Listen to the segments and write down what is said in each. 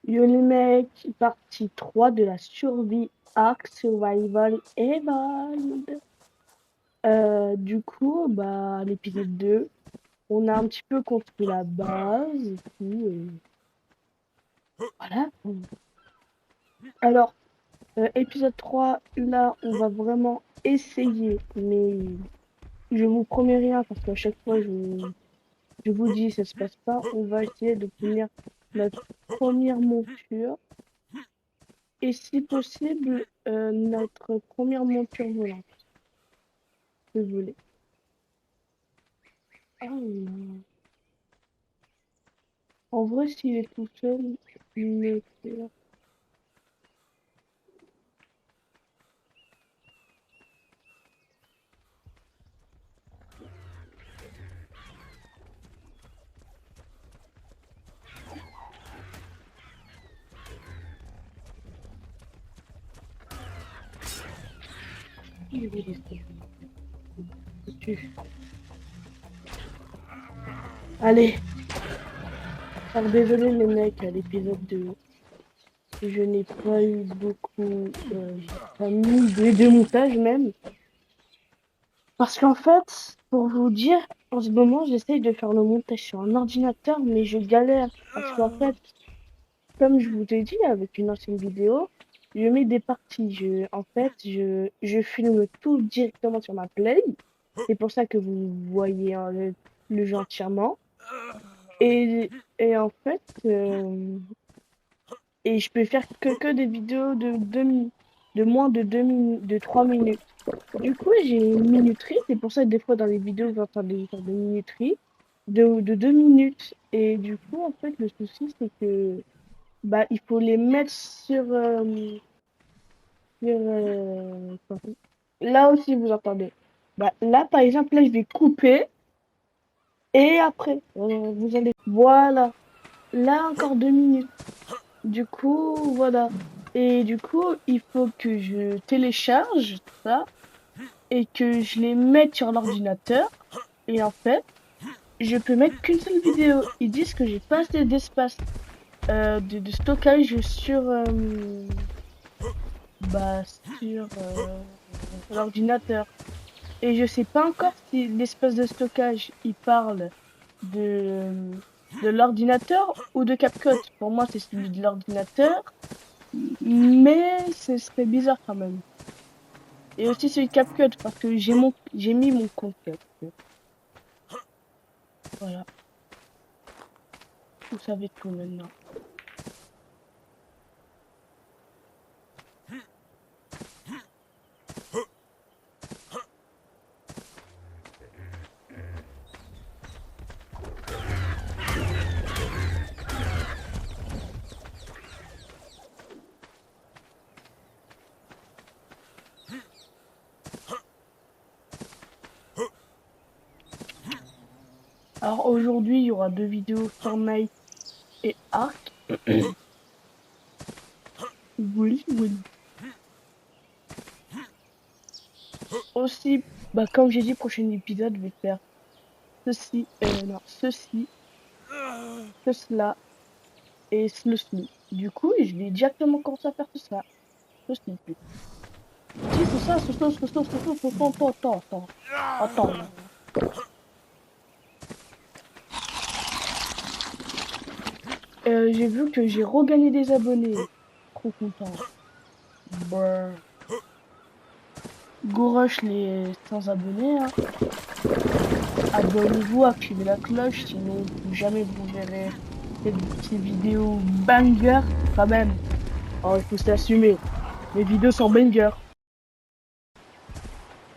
Yo les mecs, partie 3 de la survie Ark Survival Evolved. Du coup, l'épisode 2, on a un petit peu construit la base et tout. Voilà. Alors, épisode 3, là, on va vraiment essayer, mais je vous promets rien parce qu'à chaque fois, je vous dis, ça se passe pas. On va essayer d'obtenir notre première monture. Et si possible, notre première monture volante, si vous voulez. Ah non. En vrai, s'il est tout seul, il est faire. Il est resté. Dessus. Allez. Alors désolé les mecs, à l'épisode 2, je n'ai pas eu beaucoup, j'ai pas mis de montage même. Parce qu'en fait, pour vous dire, en ce moment, j'essaye de faire le montage sur un ordinateur, mais je galère. Parce qu'en fait, comme je vous ai dit avec une ancienne vidéo, je mets des parties. Je filme tout directement sur ma Play. C'est pour ça que vous voyez le jeu entièrement. Et en fait, et je peux faire que des vidéos de moins de 2 minutes, de 3 minutes. Du coup, j'ai une minuterie. C'est pour ça que des fois dans les vidéos, vous entendez des sortes de minuterie de 2 minutes. Et du coup, en fait, le souci, c'est que il faut les mettre sur là aussi, vous entendez. Là, par exemple, là, je vais couper et après, vous allez. Voilà. Là, encore 2 minutes. Du coup, voilà. Et du coup, il faut que je télécharge ça et que je les mette sur l'ordinateur. Et en fait, je peux mettre qu'une seule vidéo. Ils disent que j'ai pas assez d'espace de stockage bah, sur l'ordinateur. Et je sais pas encore si l'espace de stockage, il parle de, de l'ordinateur ou de CapCut. Pour moi, c'est celui de l'ordinateur, mais ce serait bizarre quand même. Et aussi celui de CapCut, parce que j'ai mis mon compte CapCut. Voilà. Vous savez tout maintenant. Alors aujourd'hui, il y aura 2 vidéos Fortnite et Ark. Oui, oui. Aussi, comme j'ai dit, prochain épisode, je vais faire ceci, non, ceci, cela et ceci. Du coup, je vais directement commencer à faire tout ça. Ceci. Si, c'est ça, attends. J'ai vu que j'ai regagné des abonnés. Trop content. Brr. Go rush les 100 abonnés, hein. Abonnez-vous, activez la cloche, sinon plus jamais vous verrez ces vidéos banger quand même. Oh, il faut s'assumer. Les vidéos sont banger.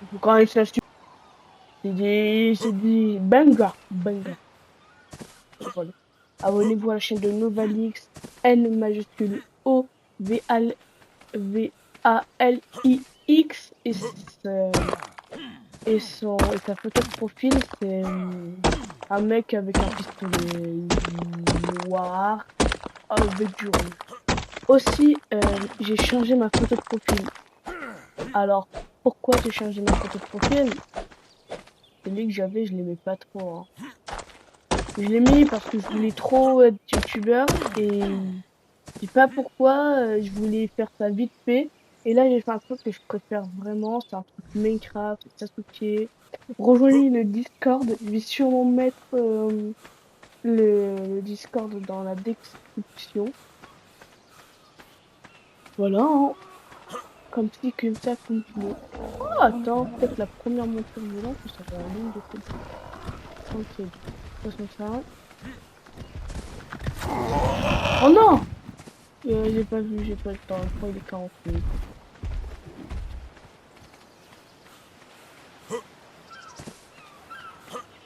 Il faut quand même s'assumer. C'est des banger. Voilà. Abonnez-vous à la chaîne de Novalix, N majuscule O V A L I X et sa photo de profil, c'est un mec avec un pistolet noir avec du rouge. Aussi, j'ai changé ma photo de profil. Alors, pourquoi j'ai changé ma photo de profil? Celui que j'avais, je l'aimais pas trop. Hein. Je l'ai mis parce que je voulais trop être youtubeur et Je sais pas pourquoi, je voulais faire ça vite fait. Et là, j'ai fait un truc que je préfère vraiment, c'est un truc Minecraft, Sasuke. Rejoignez le Discord, je vais sûrement mettre le Discord dans la description. Voilà, hein. Comme ça, comme tu veux. Oh, attends, peut-être la première monture volante, ça va aller de côté. Ok, 65. Oh non! J'ai pas vu, j'ai pas le temps. Je crois qu'il est 40 minutes.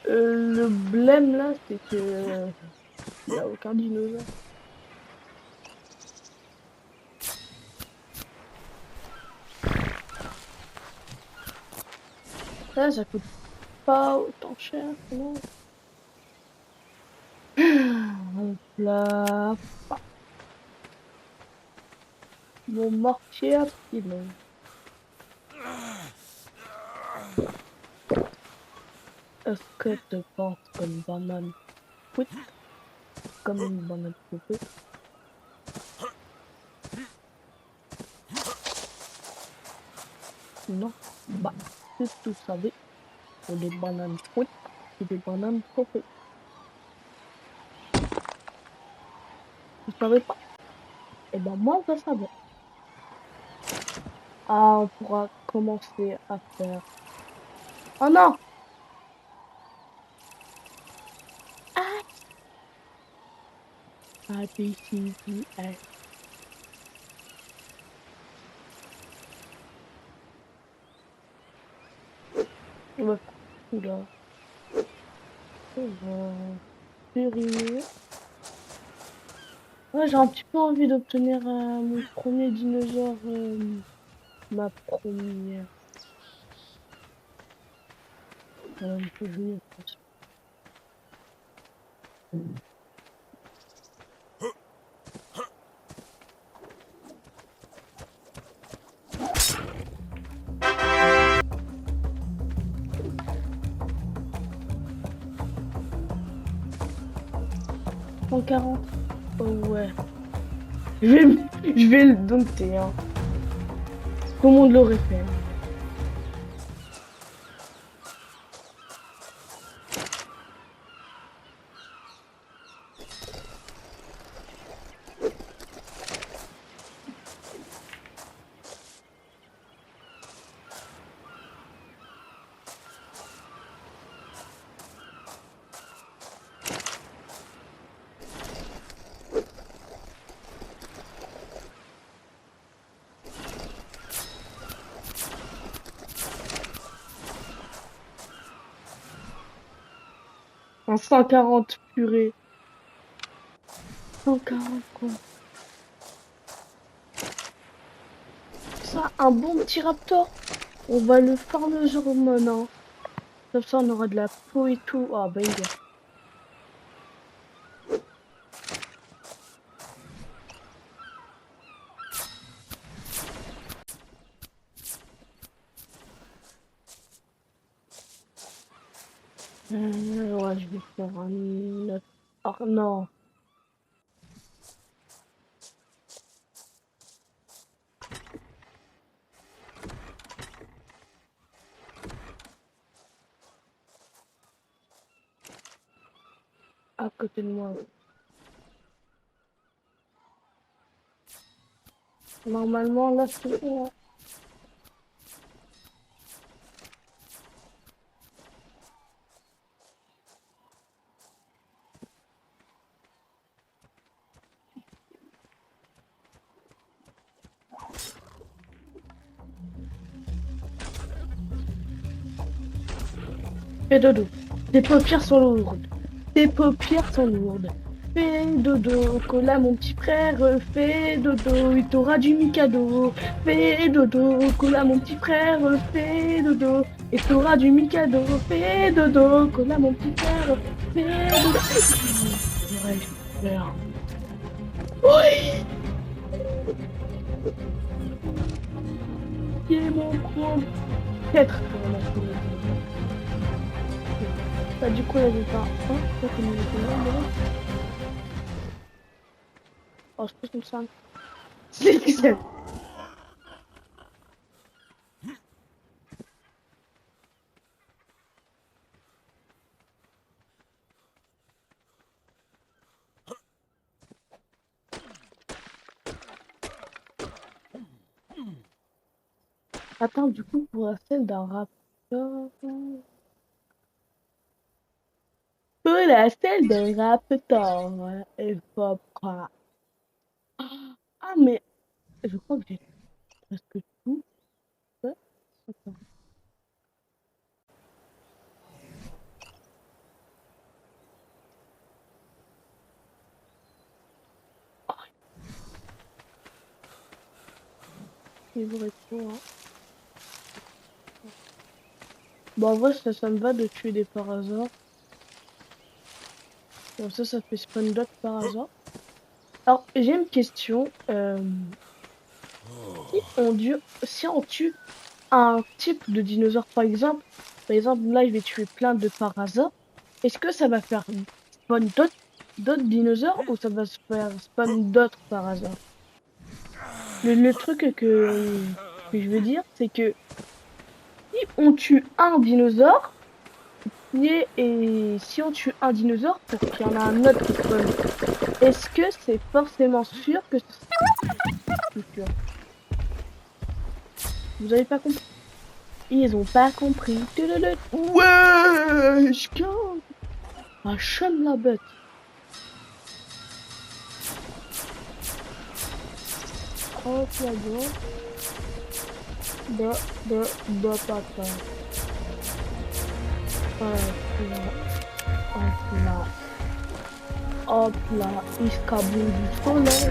Le blême là, c'est que il n'y a aucun dinosaure. Ça coûte pas autant cher, non? Hop là. Mon mortier à pilon. Est-ce que tu penses comme banane? Oui, comme une banane poupée. Non, bah, si tu savais, pour des bananes fruits et des bananes poupées. Tu savais pas? Eh ben moi, je savais. Ah, on pourra commencer à faire. Oh non! A, B, C, D, F. Ouais. Oula. On va périner. Ouais, j'ai un petit peu envie d'obtenir mon premier dinosaure. Ma première. Un peu mieux, je pense. 140. Oh ouais. Je vais le dompter, hein. Tout le monde l'aurait fait. Un 140 purée. 140 quoi. Ça, un bon petit raptor. On va le farmer genre maintenant. Comme ça, on aura de la peau et tout. Ah, banger. Ouais, je vais faire un 9. Oh non. À côté de moi. Normalement, là, c'est bon. Fais dodo. Tes paupières sont lourdes. Tes paupières sont lourdes. Fais dodo, cola mon petit frère. Fais dodo, il t'aura du Mikado. Fais dodo, cola mon petit frère. Fais dodo, et t'auras du Mikado. Fais dodo, cola mon petit frère. Fais dodo. Ouais, j'ai peur. Oui! Qui est mon coin? Peut-être. Bah, du coup, là, j'ai pas. Oh, ça, c'est mon commande, là. Oh, je peux comme ça. C'est excellent. Attends, du coup, pour la scène d'un rappeur. Pour la scène d'un rappeur, il faut pas. Ah, mais je crois que j'ai presque tout fait. Attends. Il vous répond, hein. Bon, en vrai, ça me va de tuer des par hasard. Comme ça fait spawn d'autres par hasard. Alors, j'ai une question. Si on tue un type de dinosaure, par exemple, là, je vais tuer plein de par hasard. Est-ce que ça va faire spawn d'autres dinosaures ou ça va se faire spawn d'autres par hasard? Le truc que je veux dire, c'est que si on tue un dinosaure, et si on tue un dinosaure pour qu'il y en a un autre qui spawn, est-ce que c'est forcément sûr que ce sera le futur? Vous avez pas compris? Ils ont pas compris. Tudulut. Wesh, calme. Ah, chum la bête. Hop là, papa. Hop là, hop là. Hop là, escabeau du soleil.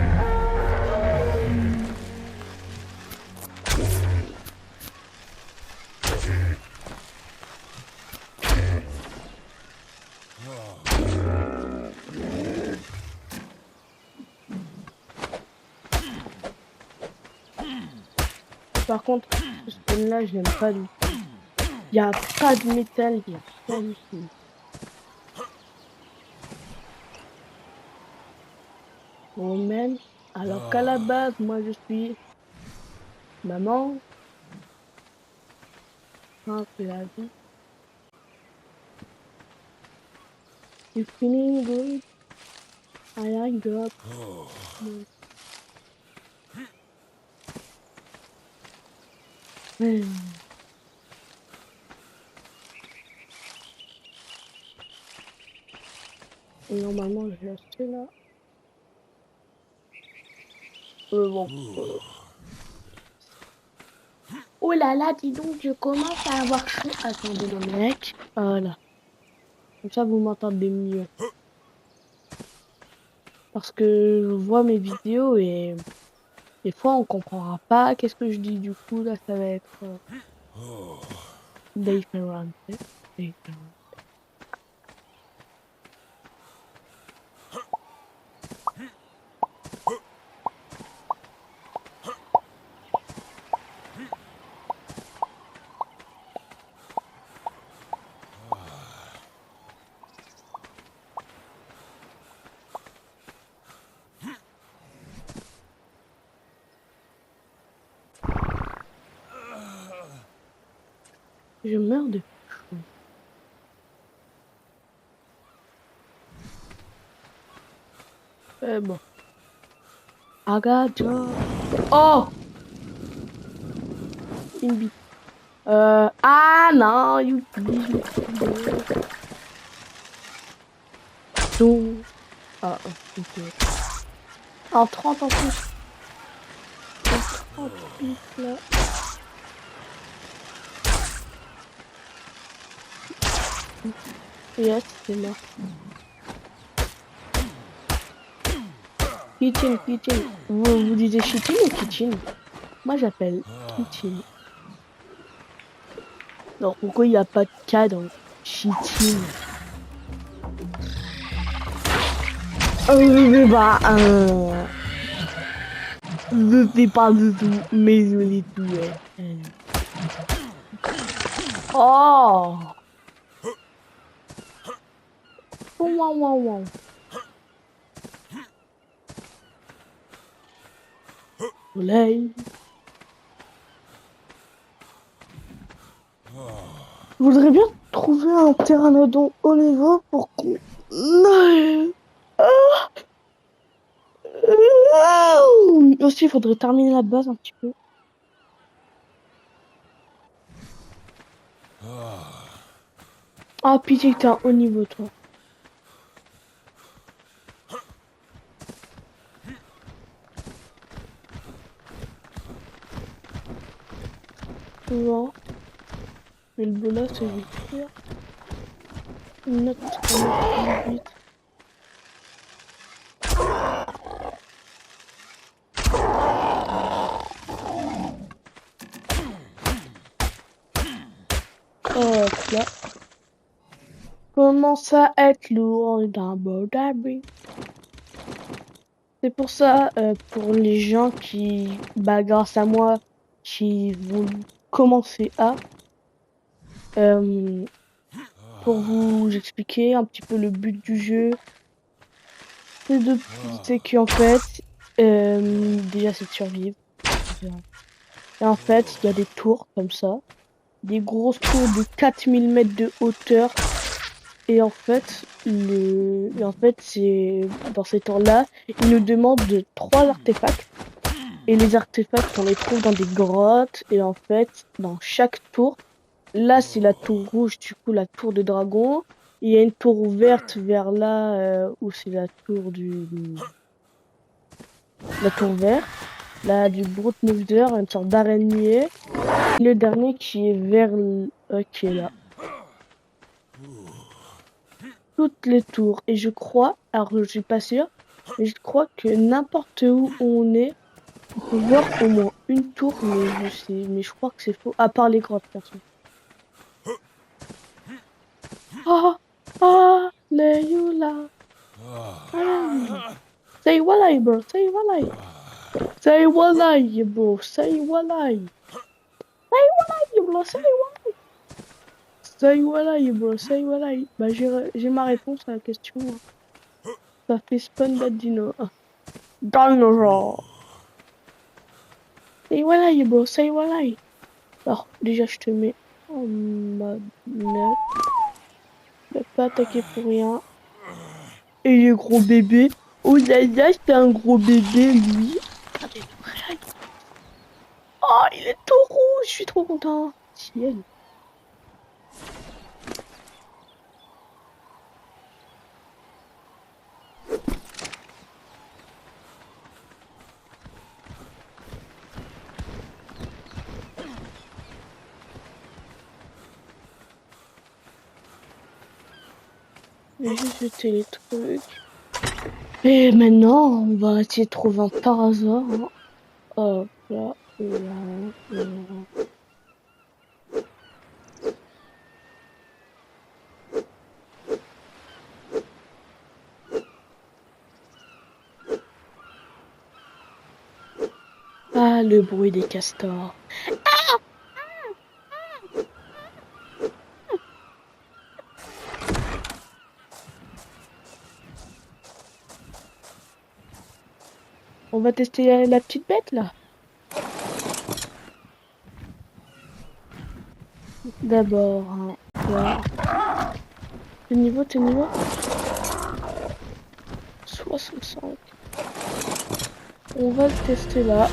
Par contre, ce spawn là, je n'aime pas du tout. Il n'y a pas de métal, il n'y a pas du tout. Bon, même, alors qu'à la base, moi je suis maman, hein, c'est la vie. You feeling good? I like that. Et normalement, je vais acheter là. Bon. Oh là là, dis donc, je commence à avoir chaud. Attendez, le mec. Voilà. Comme ça, vous m'entendez mieux. Parce que je vois mes vidéos et des fois, on comprendra pas qu'est-ce que je dis. Du coup, là, ça va être différent. Différent. Je meurs de chaud. Bon. Agaja. Oh! Une bite. Ah non, Youpi. Donc. Ah, ok. En 30 en plus. En 30 plus là. Yes, c'est mort. Kitchen, kitchen. Vous disiez kitchen ou kitchen? Moi j'appelle kitchen. Non, pourquoi il n'y a pas de K dans kitchen? Bah, je sais pas du tout, mais je l'ai tué. Oh! Wow, wow, wow. soleil. Je voudrais bien trouver un pteranodon haut niveau pour qu'on aille. Aussi, il faudrait terminer la base un petit peu. Ah, pitié que t'es un haut niveau, toi. Souvent. Mais le bolas, c'est vite faire. Une note, vite. Hop là. Commence à être lourd d'un beau d'abri. C'est pour ça, pour les gens qui, grâce à moi, qui vont commencer à, pour vous expliquer un petit peu le but du jeu, c'est qu'en fait, déjà c'est de survivre. Et en fait, il y a des tours comme ça, des grosses tours de 4000 mètres de hauteur. Et en fait, c'est dans ces tours-là, ils nous demandent de 3 artefacts. Et les artefacts, on les trouve dans des grottes. Et en fait, dans chaque tour, là, c'est la tour rouge, du coup, la tour de dragon. Il y a une tour verte vers là, où c'est la tour la tour verte. Là, du Brutnufter, une sorte d'araignée. Le dernier qui est vers qui est là. Toutes les tours. Et je crois, alors je suis pas sûre, mais je crois que n'importe où on est, on peut voir au moins une tour, mais je crois que c'est faux. À part les grottes, perso. Ah, ah, Leila. Say walai, bro. Say walai. Say walai, bro. Say walai. Say walai, bro. Say walai. Say walai, bro. Say walai. Bah, j'ai ma réponse à la question. Ça fait spawn d'Adino. Dinosaur. Say walai, bro. Say walai. Alors, déjà, je te mets en mode neutre. Je vais pas attaquer pour rien. Et les gros bébés. Oh là là, c'est un gros bébé, lui. Oh, il est tout rouge. Je suis trop content. Ciel. J'ai juste jeté les trucs. Et maintenant, on va essayer de trouver un par hasard. Hein. Hop là, là. Ah, le bruit des castors. On va tester la petite bête là. D'abord, hein, là. T'es niveau 65. On va le tester là.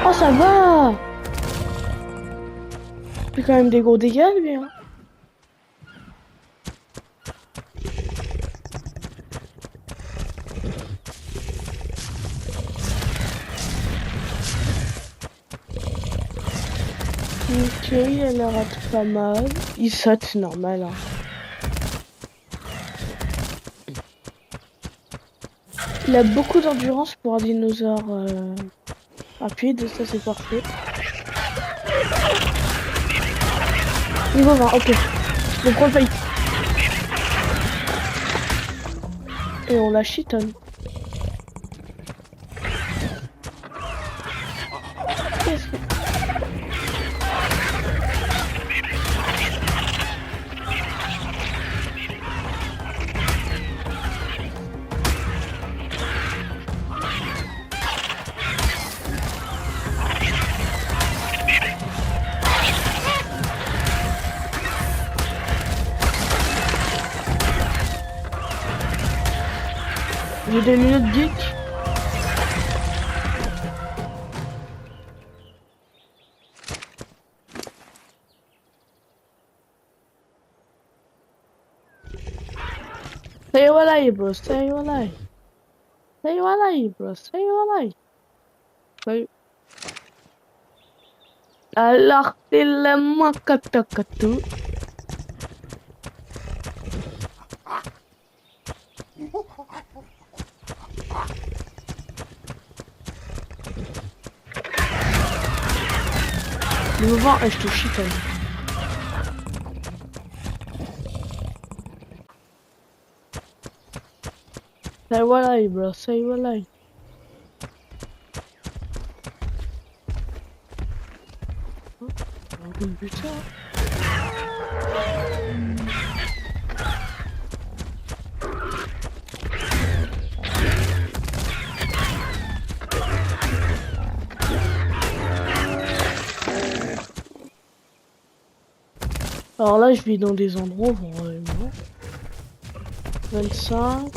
Oh, ça va! Il fait quand même des gros dégâts, lui. Hein. Ok, elle rate pas mal. Il saute, normal. Hein. Il a beaucoup d'endurance pour un dinosaure rapide, ça c'est parfait. Niveau 20, ok. Le pro fight. Et on la chitonne. Qu'est-ce que... J'ai des lunettes geek. Stay alive, bro. Stay alive. Stay alive, bro. Stay alive. Stay... Alors, t'es la makatakatou. Le mouvement, je te chie quand même. Stay alive, bro. Stay alive. Oh putain. Alors là, je vais dans des endroits vraiment. 25.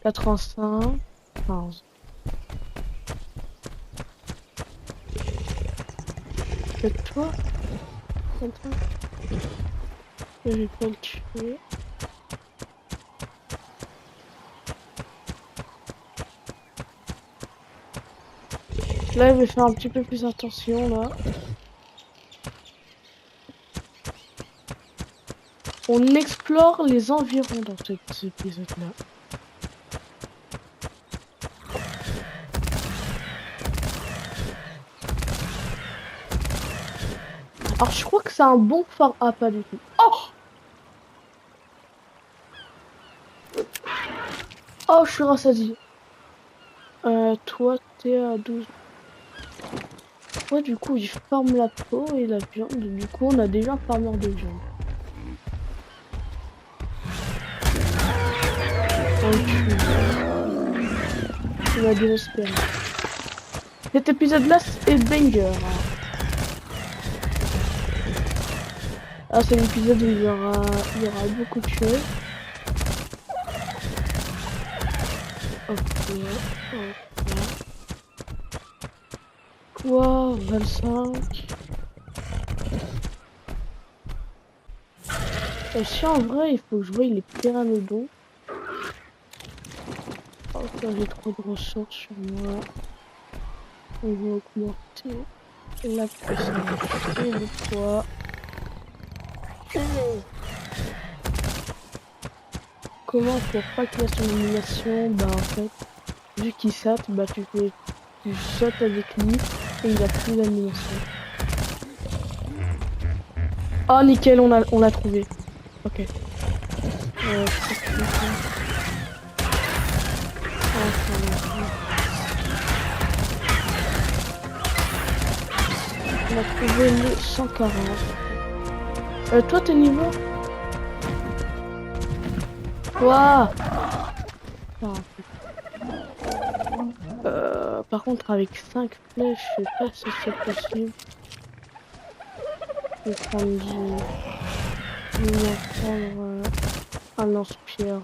85. 15. C'est toi? C'est toi? Je vais pas le tuer. Là, je vais faire un petit peu plus attention, là. On explore les environs dans cet épisode-là. Alors, je crois que c'est un bon phare. Ah, pas du tout. Oh! Oh, je suis rassasié. Toi, t'es à 12. Ouais, du coup, il farme la peau et la viande. Du coup, on a déjà un farmeur de viande. On a désespéré. Cet épisode-là est banger. Ah, c'est l'épisode où il y aura beaucoup de choses. Ok. Quoi? 25. Si en vrai, il faut que je voie les pteranodons. Oh, j'ai trop de ressources sur moi. On va augmenter la puissance et le poids. Comment pour pas qu'il y ait son animation? Bah en fait, vu qu'il saute, bah tu sautes avec lui et il a plus d'animation. Oh nickel, on l'a trouvé. Ok. On a trouvé le 140. Toi t'es niveau? Quoi? Par contre avec 5 flèches, je sais pas si c'est possible. Je vais prendre un lance-pierre.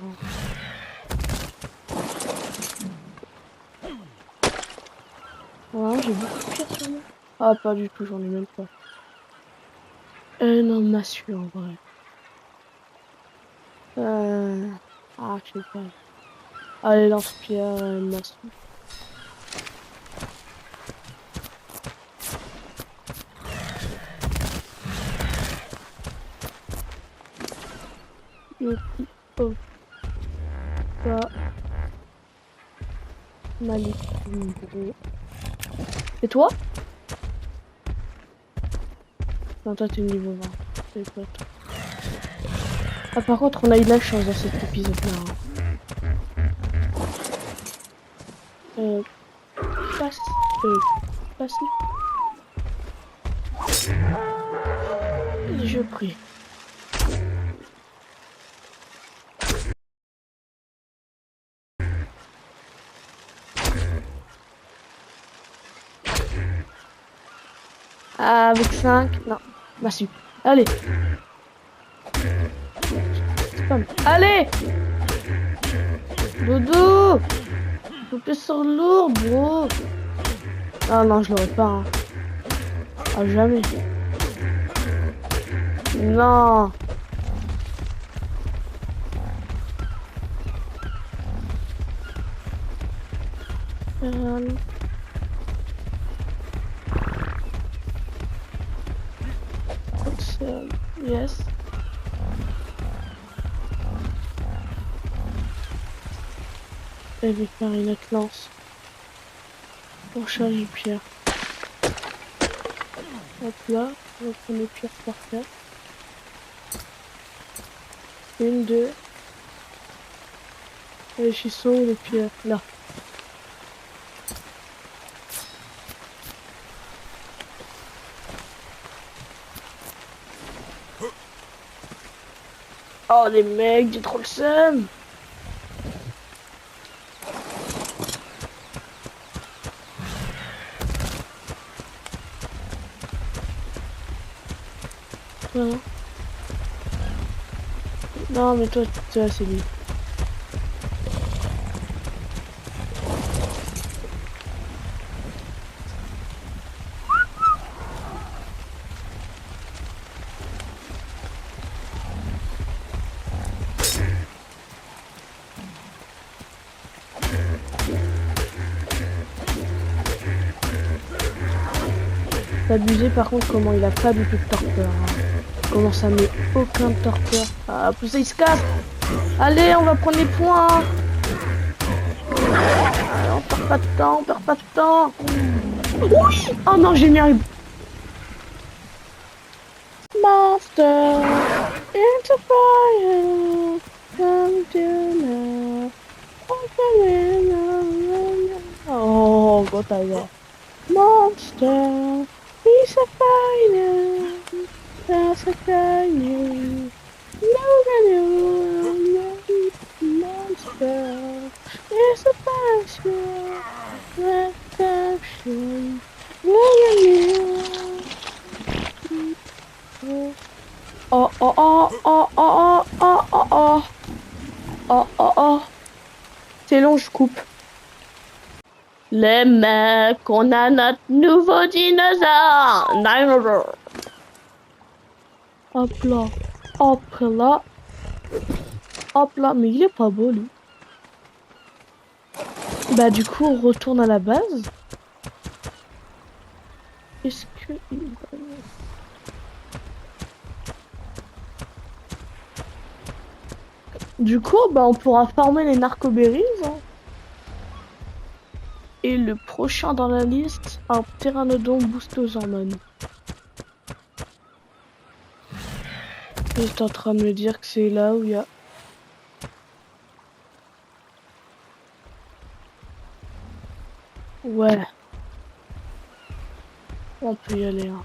Ouais, j'ai beaucoup de pierres sur moi. Ah, pas du tout, j'en ai même pas. Non, massue en vrai. Ah, je sais pas. Allez, lance-pierre, massue. Oh, ça. Malik. Et toi? Non, toi t'es niveau 20. C'est pas toi. Ah, par contre, on a eu de la chance dans cet épisode-là. Passe. Passe. Je prie. Avec 5, non. Bah si. Allez. femme. Allez! Dodo! Faut que sur lourd, bro! Ah non, je l'aurais pas, hein. Ah, jamais. Non! Yes. Je vais faire une autre lance pour charger pierre. Hop là, on va prendre les pierres par terre. Une, deux. Et je sont où les pierres? Là. Oh les mecs, j'ai trop le seum. Voilà. Non mais toi c'est lui. C'est abusé par contre comment il a pas du tout de torpeur. Hein. Comment ça met aucun torpeur. Ah plus ça il se casse. Allez on va prendre les points. Allez, on perd pas de temps, on perd pas de temps. Oui. Oh non j'ai mis un monster into fire. Come to now. Oh god t'as monster, he's a fire, that's a fire. No, monster, it's a fire, redemption. Oh, oh, oh, oh, oh, oh, oh, oh, oh, oh, oh. C'est long, je coupe. Les mecs, on a notre nouveau dinosaure. Dinosaure. Hop là. Hop là. Hop là. Mais il est pas beau, lui. Bah, du coup, on retourne à la base. Est-ce que... Du coup, bah, on pourra farmer les narcoberries, hein. Et le prochain dans la liste, un pteranodon boost aux hormones. J'étais en train de me dire que c'est là où il y a... Ouais. On peut y aller. Hein.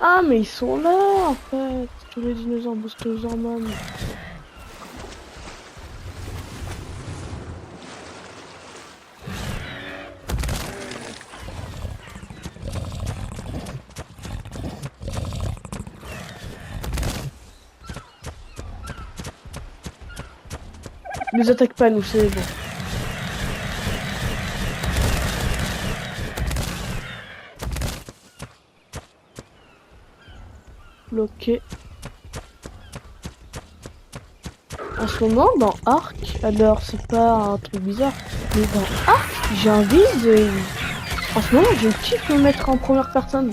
Ah, mais ils sont là, en fait. Tous les dinosaures boost aux hormones. Ne nous attaque pas, nous, c'est bon. Bloqué. En ce moment, dans Ark, alors c'est pas un truc bizarre, mais dans Ark, j'ai envie de... En ce moment, je kiffe me mettre en première personne.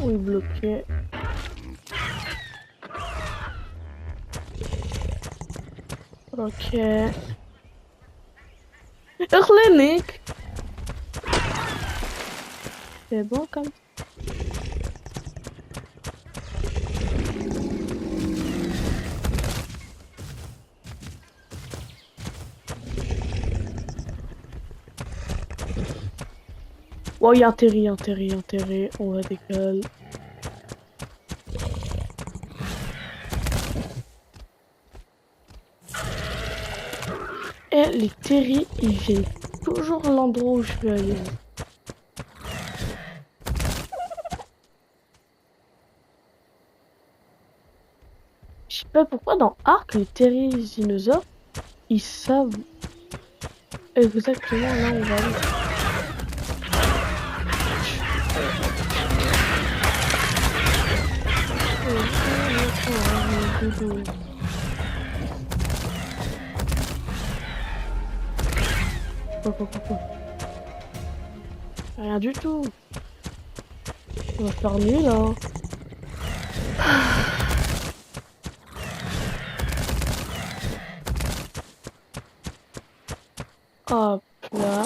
Oui, bloqué. Ok. Nick. C'est bon comme ça. Oh, il y a un terri, un terri, un terri. On va décaler. Et les terris, ils viennent toujours à l'endroit où je veux aller. Je sais pas pourquoi dans Ark, les dinosaures, ils savent exactement là où on va aller. Quoi. Rien du tout. On va faire nul, hein. Hop là.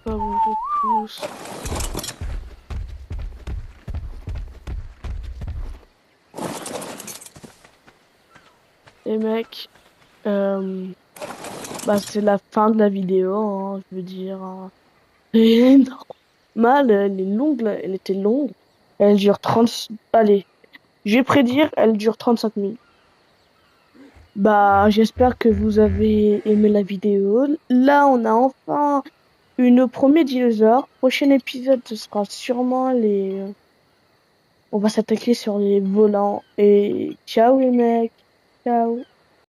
Pas bouger tous. Les mecs, bah c'est la fin de la vidéo, hein, je veux dire. Hein. Et normal, elle est longue, là. Elle était longue. Elle dure 30... Allez, je vais prédire, elle dure 35 minutes. Bah, j'espère que vous avez aimé la vidéo. Là, on a enfin une premier dinosaure. Prochain épisode, ce sera sûrement les... On va s'attaquer sur les volants. Et ciao les mecs. Ciao.